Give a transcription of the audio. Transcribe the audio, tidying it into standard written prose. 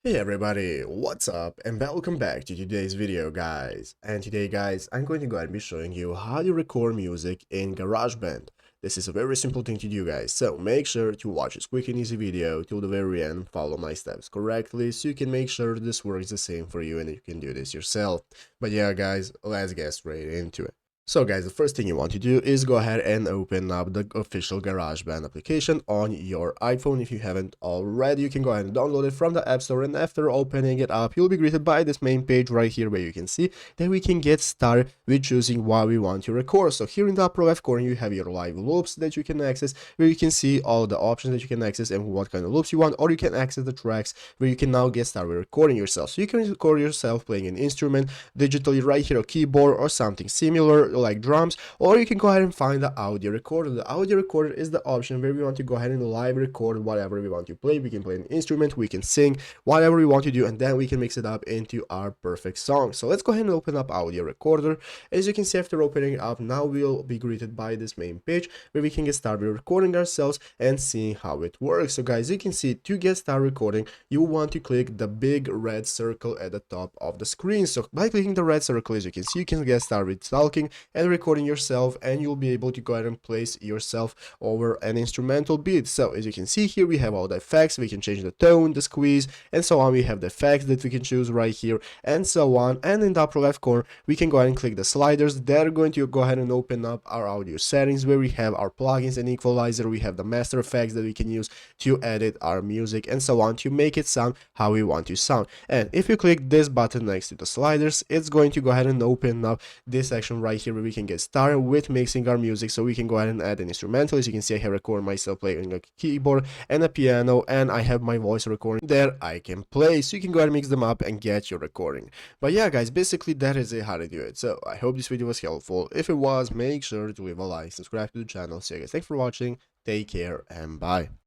Hey everybody, what's up and welcome back to today's video guys. And today guys, I'm going to go ahead and be showing you how to record music in GarageBand. This is a very simple thing to do guys, so make sure to watch this quick and easy video till the very end, follow my steps correctly so you can make sure this works the same for you and you can do this yourself. But yeah guys, let's get straight into it. So guys, the first thing you want to do is go ahead and open up the official GarageBand application on your iPhone. If you haven't already, you can go ahead and download it from the App Store, and after opening it up, you'll be greeted by this main page right here where you can see that we can get started with choosing what we want to record. So here in the upper left corner, you have your live loops that you can access, where you can see all the options that you can access and what kind of loops you want, or you can access the tracks where you can now get started recording yourself. So you can record yourself playing an instrument digitally right here, a keyboard or something similar like drums, or you can go ahead and find the audio recorder. The audio recorder is the option where we want to go ahead and live record whatever we want to play. We can play an instrument, we can sing, whatever we want to do, and then we can mix it up into our perfect song. So let's go ahead and open up audio recorder. As you can see, after opening it up, now we'll be greeted by this main page where we can get started recording ourselves and seeing how it works. So guys, you can see to get started recording, you want to click the big red circle at the top of the screen. So by clicking the red circle, as you can see, you can get started with talking and recording yourself, and you'll be able to go ahead and place yourself over an instrumental beat. So as you can see here, we have all the effects. We can change the tone, the squeeze, and so on. We have the effects that we can choose right here, and so on. And in the upper left corner, we can go ahead and click the sliders. They're going to go ahead and open up our audio settings where we have our plugins and equalizer. We have the master effects that we can use to edit our music and so on to make it sound how we want to sound. And if you click this button next to the sliders, it's going to go ahead and open up this section right here where we can get started with mixing our music. So we can go ahead and add an instrumental. As you can see, I have recorded myself playing a keyboard and a piano, and I have my voice recording there I can play. So you can go ahead and mix them up and get your recording. But yeah guys, basically that is it, how to do it. So I hope this video was helpful. If it was, make sure to leave a like, subscribe to the channel. So yeah guys, thanks for watching, take care, and bye.